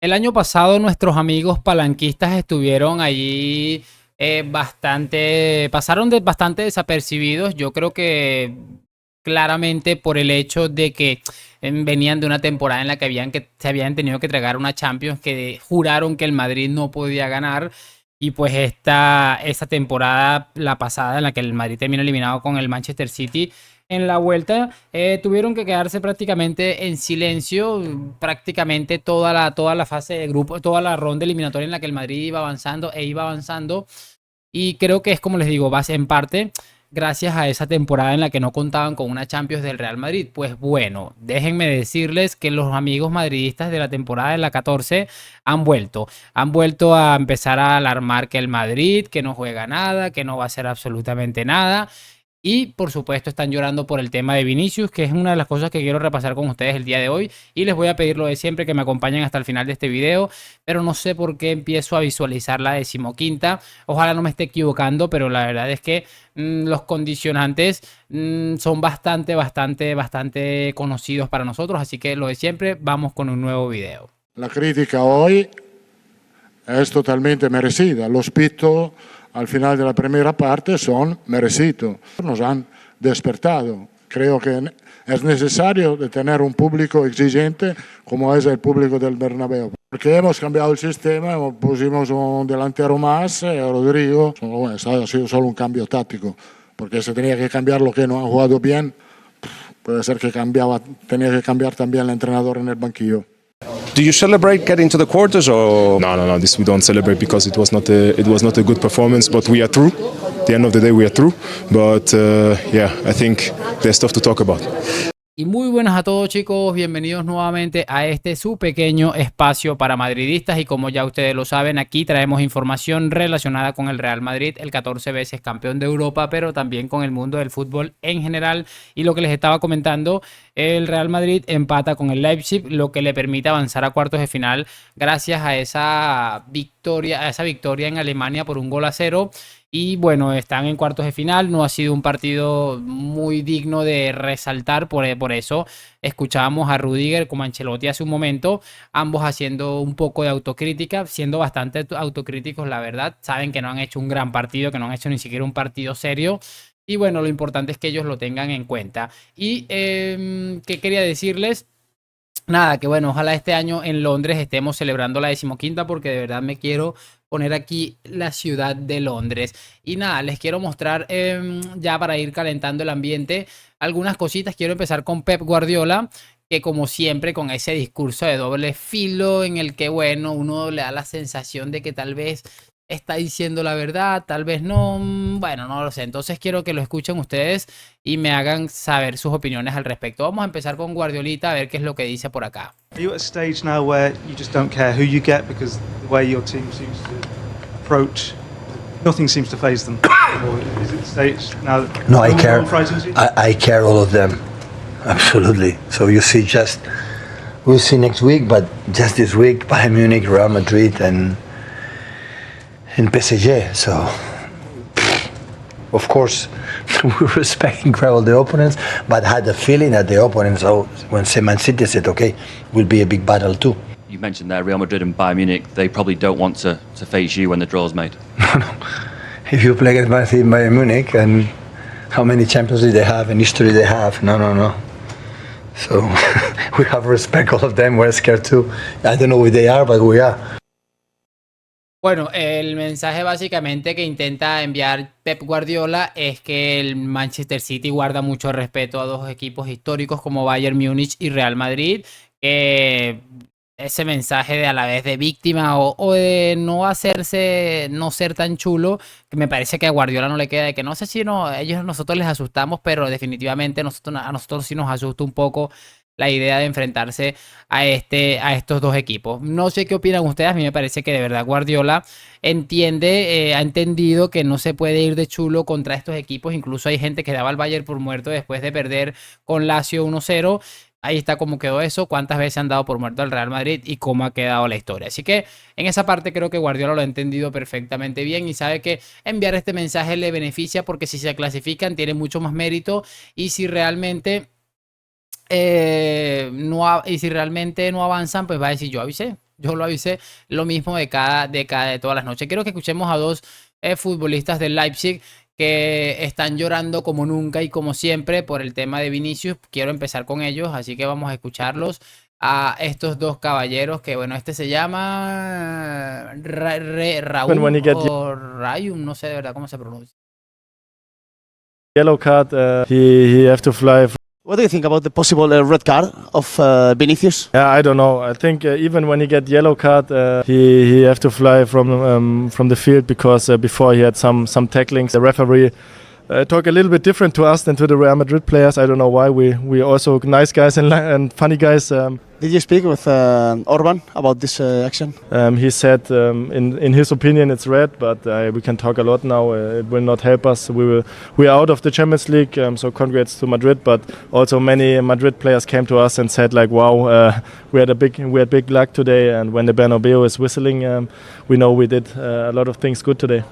El año pasado nuestros amigos palanquistas estuvieron allí pasaron bastante desapercibidos. Yo creo que claramente por el hecho de que venían de una temporada en la que se habían tenido que tragar una Champions que juraron que el Madrid no podía ganar. Y pues esta temporada, la pasada, en la que el Madrid terminó eliminado con el Manchester City, en la vuelta tuvieron que quedarse prácticamente en silencio, prácticamente toda la fase de grupo, toda la ronda eliminatoria en la que el Madrid iba avanzando e iba avanzando. Y creo que es como les digo, va en parte gracias a esa temporada en la que no contaban con una Champions del Real Madrid. Pues bueno, déjenme decirles que los amigos madridistas de la temporada de la 14 han vuelto a empezar a alarmar que el Madrid, que no juega nada, que no va a hacer absolutamente nada. Y por supuesto están llorando por el tema de Vinicius, que es una de las cosas que quiero repasar con ustedes el día de hoy. Y les voy a pedir lo de siempre, que me acompañen hasta el final de este video. Pero no sé por qué empiezo a visualizar la decimoquinta. Ojalá no me esté equivocando, pero la verdad es que los condicionantes son bastante conocidos para nosotros. Así que lo de siempre, vamos con un nuevo video. La crítica hoy es totalmente merecida. Los pitos al final de la primera parte son merecidos. Nos han despertado. Creo que es necesario de tener un público exigente como es el público del Bernabéu. Porque hemos cambiado el sistema, pusimos un delantero más, Rodrigo. Bueno, ha sido solo un cambio táctico, porque se tenía que cambiar lo que no han jugado bien. Puede ser que tenía que cambiar también el entrenador en el banquillo. Do you celebrate getting to the quarters or no? This we don't celebrate because it was not a good performance. But we are through. At the end of the day, we are through. But yeah, I think there's stuff to talk about. Y muy buenas a todos, chicos, bienvenidos nuevamente a este su pequeño espacio para madridistas. Y como ya ustedes lo saben, aquí traemos información relacionada con el Real Madrid, el 14 veces campeón de Europa, pero también con el mundo del fútbol en general. Y lo que les estaba comentando, el Real Madrid empata con el Leipzig, lo que le permite avanzar a cuartos de final gracias a esa victoria en Alemania por 1-0. Y bueno, están en cuartos de final. No ha sido un partido muy digno de resaltar. Por eso escuchábamos a Rudiger como a Ancelotti hace un momento, ambos haciendo un poco de autocrítica, siendo bastante autocríticos, la verdad. Saben que no han hecho un gran partido, que no han hecho ni siquiera un partido serio. Y bueno, lo importante es que ellos lo tengan en cuenta. Y ¿qué quería decirles? Nada, que bueno, ojalá este año en Londres estemos celebrando la decimoquinta, porque de verdad me quiero poner aquí la ciudad de Londres. Y nada, les quiero mostrar ya para ir calentando el ambiente algunas cositas. Quiero empezar con Pep Guardiola, que como siempre con ese discurso de doble filo en el que bueno, uno le da la sensación de que tal vez está diciendo la verdad, tal vez no, bueno, no lo sé. Entonces quiero que lo escuchen ustedes y me hagan saber sus opiniones al respecto. Vamos a empezar con Guardiolita a ver qué es lo que dice por acá. Are you at a stage now where you just don't care who you get because the way your team seems to approach, nothing seems to faze them? Or is it a stage now that No, I care. frightens you? I care all of them, absolutely. So you see, we'll see next week, but just this week, Bayern Munich, Real Madrid, and PSG. So, of course, we respect incredible the opponents, but had the feeling that the opponents, when Man City said, okay, will be a big battle too. You mentioned there Real Madrid and Bayern Munich, they probably don't want to face you when the draw's made. If you play against Man City and Bayern Munich, and how many Champions League they have and history they have, no. So we have respect all of them, we're scared too. I don't know who they are, but we are. Bueno, el mensaje básicamente que intenta enviar Pep Guardiola es que el Manchester City guarda mucho respeto a dos equipos históricos como Bayern Múnich y Real Madrid. Ese mensaje de a la vez de víctima o de no ser tan chulo, que me parece que a Guardiola no le queda, de que no sé si nosotros les asustamos, pero definitivamente a nosotros sí nos asusta un poco la idea de enfrentarse a estos dos equipos. No sé qué opinan ustedes. A mí me parece que de verdad Guardiola ha entendido que no se puede ir de chulo contra estos equipos. Incluso hay gente que daba al Bayern por muerto después de perder con Lazio 1-0. Ahí está cómo quedó eso, cuántas veces han dado por muerto al Real Madrid y cómo ha quedado la historia. Así que en esa parte creo que Guardiola lo ha entendido perfectamente bien y sabe que enviar este mensaje le beneficia, porque si se clasifican tiene mucho más mérito, y si realmente no avanzan, pues va a decir: yo avisé, yo lo avisé, lo mismo de todas las noches. Quiero que escuchemos a dos futbolistas del Leipzig que están llorando como nunca y como siempre por el tema de Vinicius. Quiero empezar con ellos, así que vamos a escucharlos a estos dos caballeros que, bueno, este se llama Raúl o Rayum, no sé de verdad cómo se pronuncia. Yellow card, he have to fly. What do you think about the possible red card of Vinicius? Yeah, I don't know. I think even when he get yellow card, he have to fly from the field because before he had some tacklings. The referee talk a little bit different to us than to the Real Madrid players. I don't know why. We also nice guys and funny guys. Did you speak with Orban about this action? He said in his opinion it's red, but we can talk a lot now. It will not help us. We are out of the Champions League, so congrats to Madrid. But also many Madrid players came to us and said like, "Wow, we had big luck today." And when the Bernabeu is whistling, we know we did a lot of things good today.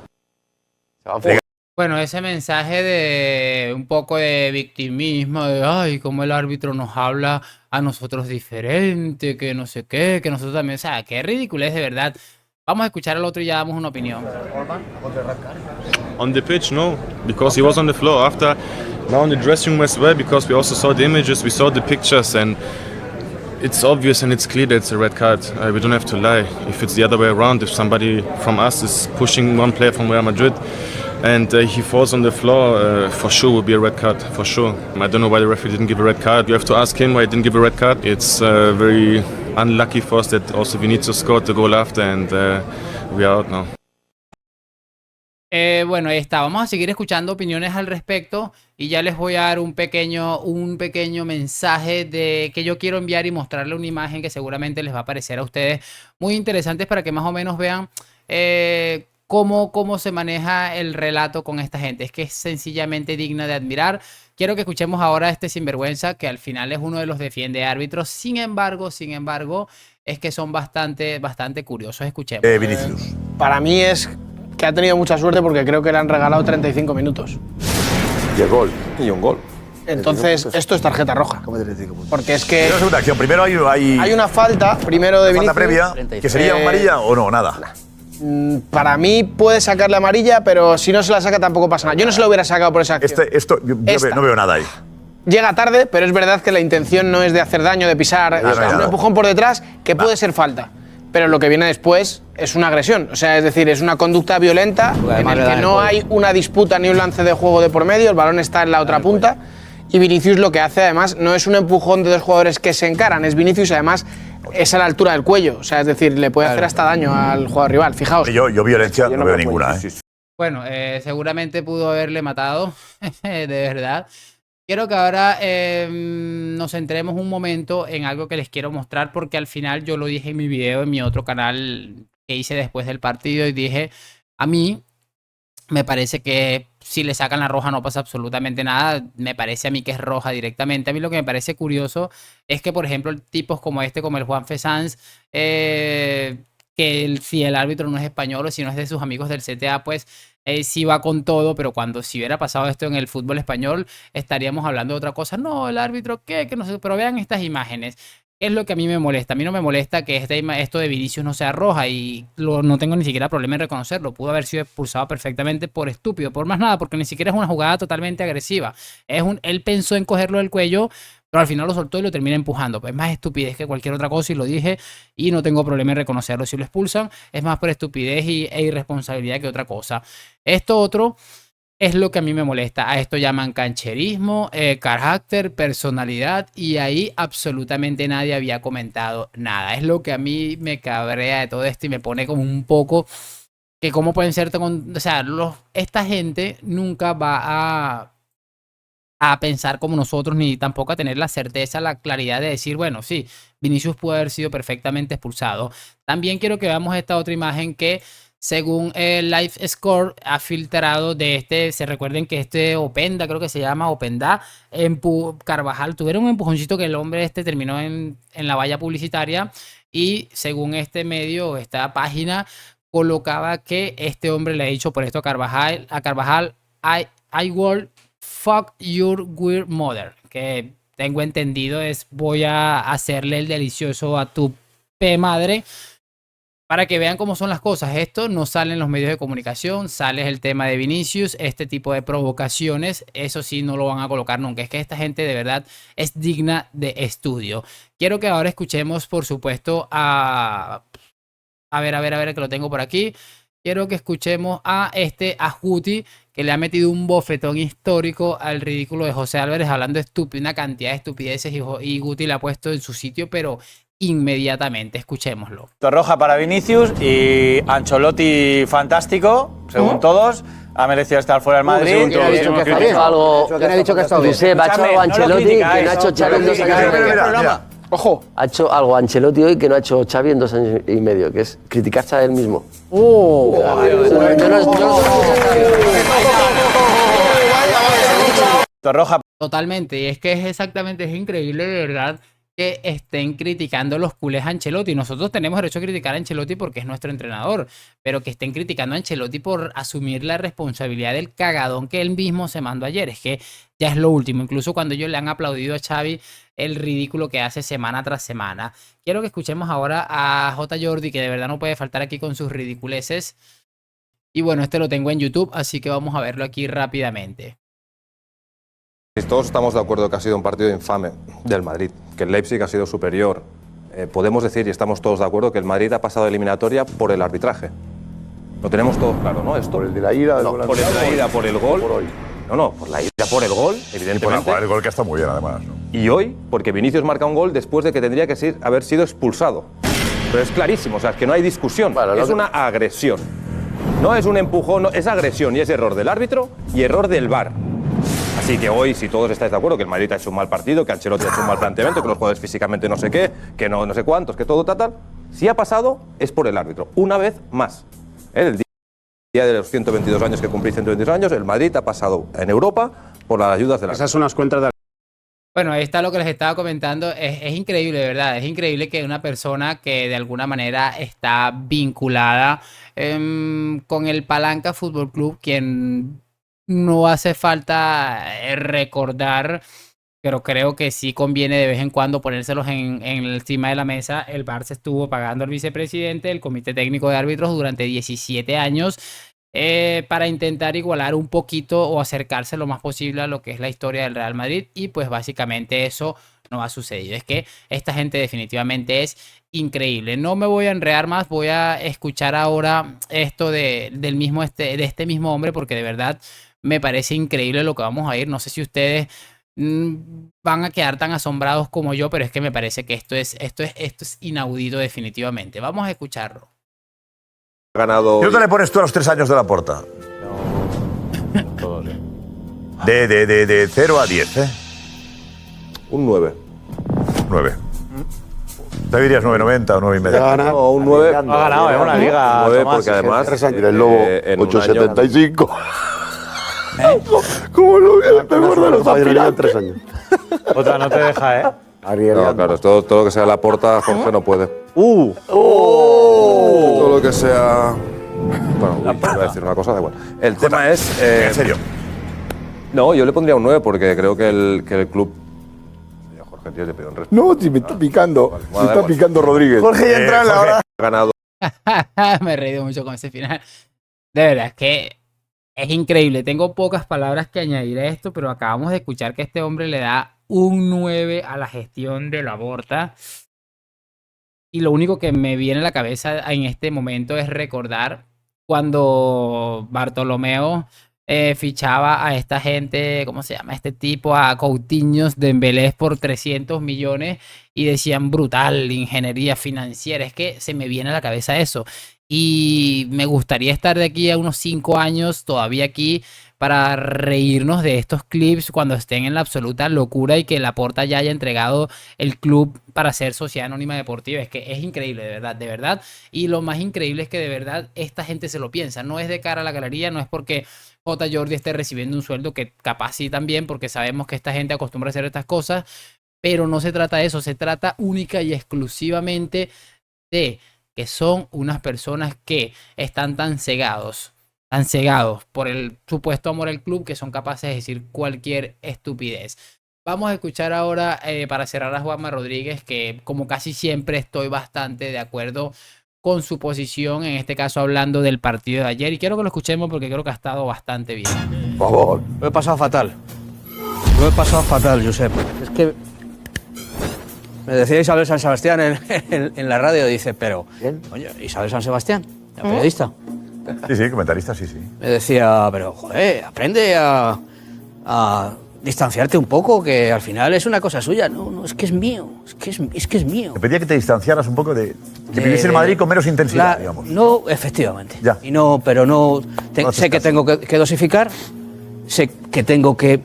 Bueno, ese mensaje de un poco de victimismo, de ay, cómo el árbitro nos habla a nosotros diferente, que no sé qué, que nosotros también, o sea, qué ridiculez de verdad. Vamos a escuchar al otro y ya damos una opinión. On the pitch, no, because he was on the floor. After, now in the dressing room as well, because we also saw the images, we saw the pictures, and it's obvious and it's clear that it's a red card. We don't have to lie. If it's the other way around, if somebody from us is pushing one player from Real Madrid, and he falls on the floor, for sure will be a red card, for sure. I don't know why the referee didn't give a red card. You have to ask him why he didn't give a red card. It's very unlucky for us that also Vinicius scored the goal after, and we are out now. Bueno, ahí está. Vamos a seguir escuchando opiniones al respecto y ya les voy a dar un pequeño mensaje de que yo quiero enviar y mostrarle una imagen que seguramente les va a parecer a ustedes muy interesantes para que más o menos vean cómo se maneja el relato con esta gente. Es que es sencillamente digna de admirar. Quiero que escuchemos ahora a este sinvergüenza que al final es uno de los defiende árbitros. Sin embargo, es que son bastante curiosos. Escuchemos. Vinicius. Para mí es que ha tenido mucha suerte porque creo que le han regalado 35 minutos. Y el gol. Y un gol. Entonces, esto es tarjeta roja. ¿Cómo 35 puntos? Porque es que... Pero segunda acción. Primero hay una falta, primero de Vinicius. falta previa, que sería amarilla o no, nada. Para mí puede sacarle amarilla, pero si no se la saca tampoco pasa nada. Yo no se lo hubiera sacado por esa acción. Yo no veo nada ahí. Llega tarde, pero es verdad que la intención no es de hacer daño, de pisar. Es un empujón por detrás que puede ser falta. Pero lo que viene después es una agresión. O sea, es decir, es una conducta violenta en el que no hay una disputa ni un lance de juego de por medio. El balón está en la otra punta. Y Vinicius lo que hace, además, no es un empujón de dos jugadores que se encaran. Es Vinicius, además, es a la altura del cuello. O sea, es decir, le puede hacer hasta daño al jugador rival. Fijaos. Yo violencia no veo ninguna. Bueno, seguramente pudo haberle matado, de verdad. Quiero que ahora nos centremos un momento en algo que les quiero mostrar porque al final yo lo dije en mi video, en mi otro canal que hice después del partido y dije, a mí me parece que si le sacan la roja no pasa absolutamente nada, me parece a mí que es roja directamente. A mí lo que me parece curioso es que, por ejemplo, tipos como este, como el Juanfe Sanz, que si el árbitro no es español o si no es de sus amigos del CTA, pues sí va con todo, pero si hubiera pasado esto en el fútbol español, estaríamos hablando de otra cosa. No, el árbitro, que no sé, pero vean estas imágenes. Es lo que a mí me molesta. A mí no me molesta que esto de Vinicius no sea roja y no tengo ni siquiera problema en reconocerlo. Pudo haber sido expulsado perfectamente por estúpido, por más nada, porque ni siquiera es una jugada totalmente agresiva. Él pensó en cogerlo del cuello, pero al final lo soltó y lo termina empujando. Pues es más estupidez que cualquier otra cosa y lo dije y no tengo problema en reconocerlo. Si lo expulsan es más por estupidez e irresponsabilidad que otra cosa. Esto otro es lo que a mí me molesta. A esto llaman cancherismo, carácter, personalidad y ahí absolutamente nadie había comentado nada. Es lo que a mí me cabrea de todo esto y me pone como un poco que cómo pueden ser... O sea, esta gente nunca va a pensar como nosotros ni tampoco a tener la certeza, la claridad de decir, bueno, sí, Vinicius pudo haber sido perfectamente expulsado. También quiero que veamos esta otra imagen que según el Live Score ha filtrado de se recuerden que Openda, creo que se llama Openda, Carvajal, tuvieron un empujoncito que el hombre terminó en la valla publicitaria y según este medio, esta página, colocaba que este hombre le ha dicho por esto a Carvajal, I will fuck your weird mother, que tengo entendido es voy a hacerle el delicioso a tu p madre. para que vean cómo son las cosas. Esto no sale en los medios de comunicación, sale el tema de Vinicius, este tipo de provocaciones, eso sí no lo van a colocar nunca. Es que esta gente de verdad es digna de estudio. Quiero que ahora escuchemos, por supuesto, a ver, que lo tengo por aquí. Quiero que escuchemos a Guti, que le ha metido un bofetón histórico al ridículo de José Álvarez, hablando una cantidad de estupideces, y Guti le ha puesto en su sitio, pero inmediatamente. Escuchémoslo. Roja para Vinicius y Ancelotti fantástico, según todos. Ha merecido estar fuera del Madrid. ¿Quién ha dicho que está bien? ¿Quién ha dicho que está bien? Josep, ha hecho algo Ancelotti que no ha hecho Xavi en 2 años y medio. Ojo. Ha hecho algo Ancelotti hoy que no ha hecho Xavi en 2 años y medio, que es criticarse a él mismo. Roja. Totalmente, y es que es increíble de verdad que estén criticando los culés a Ancelotti. Nosotros tenemos derecho a criticar a Ancelotti porque es nuestro entrenador, pero que estén criticando a Ancelotti por asumir la responsabilidad del cagadón que él mismo se mandó ayer. Es que ya es lo último, incluso cuando ellos le han aplaudido a Xavi el ridículo que hace semana tras semana. Quiero que escuchemos ahora a J. Jordi, que de verdad no puede faltar aquí con sus ridiculeces. Y bueno, este lo tengo en YouTube, así que vamos a verlo aquí rápidamente. Todos estamos de acuerdo que ha sido un partido infame del Madrid, que el Leipzig ha sido superior. Podemos decir, y estamos todos de acuerdo, que el Madrid ha pasado eliminatoria por el arbitraje. Lo tenemos todos claro, ¿no? Esto. Por el de la ida, no, por el de la ida, por el gol. Por hoy. No, por la ida, por el gol, evidentemente. Por el gol que está muy bien, además, ¿no? Y hoy, porque Vinicius marca un gol después de que tendría que haber sido expulsado. Pero es clarísimo, o sea, es que no hay discusión. Bueno, es una agresión. No es un empujón, no, es agresión y es error del árbitro y error del VAR. Así que hoy, si todos estáis de acuerdo que el Madrid ha hecho un mal partido, que Ancelotti ha hecho un mal planteamiento, que los jugadores físicamente no sé qué, que no sé cuántos, que todo tal, si ha pasado es por el árbitro, una vez más. El día de los 122 años que cumplí 122 años, el Madrid ha pasado en Europa por las ayudas de la... Esas son las cuentas de... Bueno, ahí está lo que les estaba comentando. Es increíble, de verdad. Es increíble que una persona que de alguna manera está vinculada con el Palanca Fútbol Club, quien no hace falta recordar, pero creo que sí conviene de vez en cuando ponérselos en encima de la mesa. El Barça estuvo pagando al vicepresidente del Comité Técnico de Árbitros durante 17 años para intentar igualar un poquito o acercarse lo más posible a lo que es la historia del Real Madrid, y pues básicamente eso no ha sucedido. Es que esta gente definitivamente es increíble. No me voy a enredar más, voy a escuchar ahora esto de este mismo hombre, porque de verdad me parece increíble lo que vamos a ir. No sé si ustedes van a quedar tan asombrados como yo, pero es que me parece que esto es inaudito definitivamente. Vamos a escucharlo. Ganado. ¿Qué nota le pones tú a los 3 años de Laporta? Todos. De 0 a 10, ¿eh? Un 9. 9. ¿Te dirías 9,90 o 9,5? No, un 9. Ha ganado, es una liga. 9 Tomás, porque además... Mira el Lobo, 8,75. ¿Cómo lo veo? ¿Te acuerdas de los aspirantes? 3 años. Otra no te deja, ¿eh? No, claro, todo lo que sea la Porta, Jorge no puede. Todo lo que sea... Bueno, voy a decir una cosa, da igual. El tema es... ¿En serio? No, yo le pondría un 9 porque creo que el club... Jorge, tío, te pido un respeto. No, si me está picando. Vale, me está picando Rodríguez. Jorge ya entra en la hora. Ha ganado. Me he reído mucho con ese final. De verdad, es que es increíble. Tengo pocas palabras que añadir a esto, pero acabamos de escuchar que este hombre le da un 9 a la gestión de Laporta. Y lo único que me viene a la cabeza en este momento es recordar cuando Bartolomeo fichaba a esta gente, ¿cómo se llama? Este tipo, a Coutinho, Dembélé por 300 millones y decían brutal, ingeniería financiera. Es que se me viene a la cabeza eso. Y me gustaría estar de aquí a unos 5 años todavía aquí para reírnos de estos clips cuando estén en la absoluta locura y que Laporta ya haya entregado el club para ser Sociedad Anónima Deportiva. Es que es increíble, de verdad, de verdad. Y lo más increíble es que de verdad esta gente se lo piensa. No es de cara a la galería, no es porque J. Jordi esté recibiendo un sueldo, que capaz sí también, porque sabemos que esta gente acostumbra a hacer estas cosas, pero no se trata de eso. Se trata única y exclusivamente de que son unas personas que están tan cegados por el supuesto amor al club, que son capaces de decir cualquier estupidez. Vamos a escuchar ahora, para cerrar, a Juanma Rodríguez, que como casi siempre estoy bastante de acuerdo con su posición, en este caso hablando del partido de ayer. Y quiero que lo escuchemos porque creo que ha estado bastante bien. Por favor. Lo he pasado fatal. Lo he pasado fatal, Josep. Es que me decía Isabel San Sebastián en la radio, dice, pero, coño, Isabel San Sebastián, la periodista. Sí, comentarista, sí. Me decía, pero, joder, aprende a distanciarte un poco, que al final es una cosa suya. No, es que es mío, es que es mío. Te pedía que te distanciaras un poco de que vivís en Madrid con menos intensidad, digamos. No, efectivamente. Ya. Y no, pero no, sé que tengo que dosificar, sé que tengo que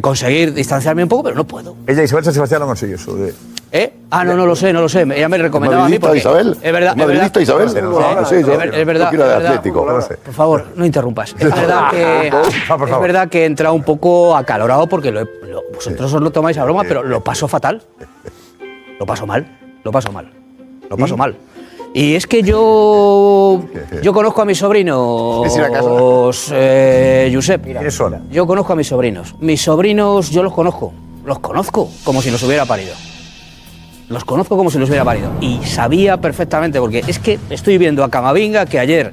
conseguir distanciarme un poco, pero no puedo. Ella, Isabel San Sebastián, lo consiguió eso de... No lo sé. Ella me recomendaba a mí porque... Isabel? Es verdad. ¿Madridista Isabel? Es verdad. Quiero de Atlético. Por favor, no interrumpas. Es verdad que he entrado un poco acalorado porque vosotros os lo tomáis a broma, pero lo paso fatal. Lo paso mal. Y es que yo conozco a mis sobrinos, Josep. ¿Quiénes son? Yo conozco a mis sobrinos. Mis sobrinos yo los conozco como si los hubiera parido. Los conozco como si los hubiera parido. Y sabía perfectamente, porque es que estoy viendo a Camavinga que ayer,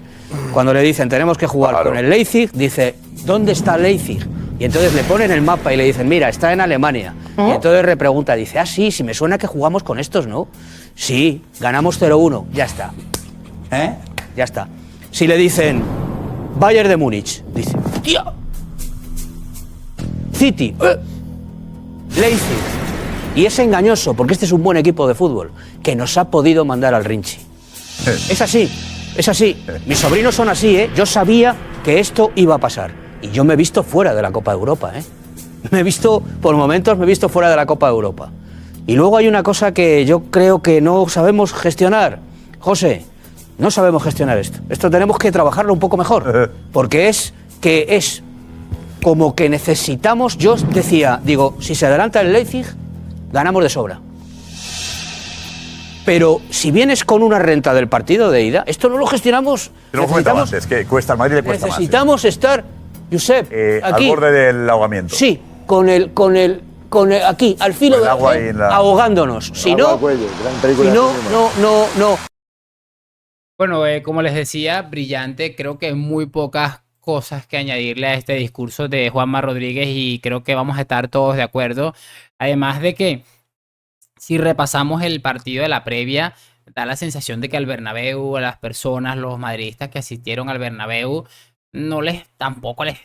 cuando le dicen tenemos que jugar con el Leipzig, dice, ¿dónde está Leipzig? Y entonces le ponen el mapa y le dicen, mira, está en Alemania. Y entonces repregunta, dice, sí, si me suena que jugamos con estos, ¿no? Sí, ganamos 0-1, ya está. Ya está. Si le dicen, Bayern de Múnich, dice, ¡tía! City, Leipzig. Y es engañoso, porque este es un buen equipo de fútbol, que nos ha podido mandar al Rinchi. Es así. Mis sobrinos son así, Yo sabía que esto iba a pasar. Y yo me he visto fuera de la Copa de Europa, Por momentos me he visto fuera de la Copa de Europa. Y luego hay una cosa que yo creo que no sabemos gestionar. José, no sabemos gestionar esto. Esto tenemos que trabajarlo un poco mejor. Porque es como que necesitamos, yo decía, si se adelanta el Leipzig, ganamos de sobra. Pero si vienes con una renta del partido de ida, esto no lo gestionamos. Te lo hemos comentado antes, que cuesta al Madrid, le cuesta más. Necesitamos estar, Josep, aquí. Al borde del ahogamiento. Sí, aquí, al filo del agua, ahogándonos. Si no, no. Bueno, como les decía, brillante. Creo que hay muy pocas cosas que añadirle a este discurso de Juanma Rodríguez y creo que vamos a estar todos de acuerdo. Además de que si repasamos el partido de la previa, da la sensación de que al Bernabéu, a las personas, los madridistas que asistieron al Bernabéu, tampoco les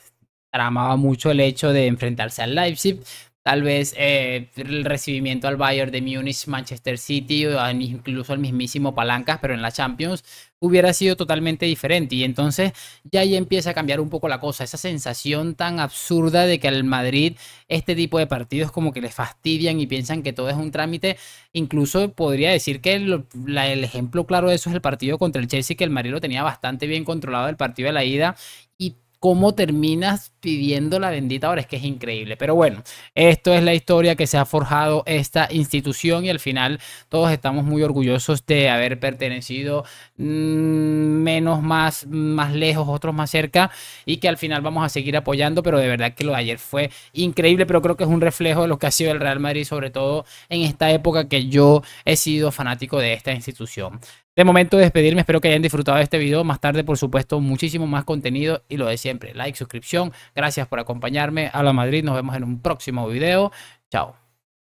tramaba mucho el hecho de enfrentarse al Leipzig. Tal vez el recibimiento al Bayern de Múnich, Manchester City, o incluso al mismísimo Palancas, pero en la Champions hubiera sido totalmente diferente. Y entonces ya ahí empieza a cambiar un poco la cosa. Esa sensación tan absurda de que al Madrid este tipo de partidos como que les fastidian y piensan que todo es un trámite. Incluso podría decir que el ejemplo claro de eso es el partido contra el Chelsea, que el Madrid lo tenía bastante bien controlado, el partido de la ida. Y cómo terminas pidiendo la bendita hora, es que es increíble. Pero bueno, esto es la historia que se ha forjado esta institución y al final todos estamos muy orgullosos de haber pertenecido, menos más lejos, otros más cerca, y que al final vamos a seguir apoyando. Pero de verdad que lo de ayer fue increíble, pero creo que es un reflejo de lo que ha sido el Real Madrid, sobre todo en esta época que yo he sido fanático de esta institución. De momento despedirme, espero que hayan disfrutado de este video. Más tarde, por supuesto, muchísimo más contenido y lo de siempre, like, suscripción. Gracias por acompañarme. A la Madrid, nos vemos en un próximo video. Chao.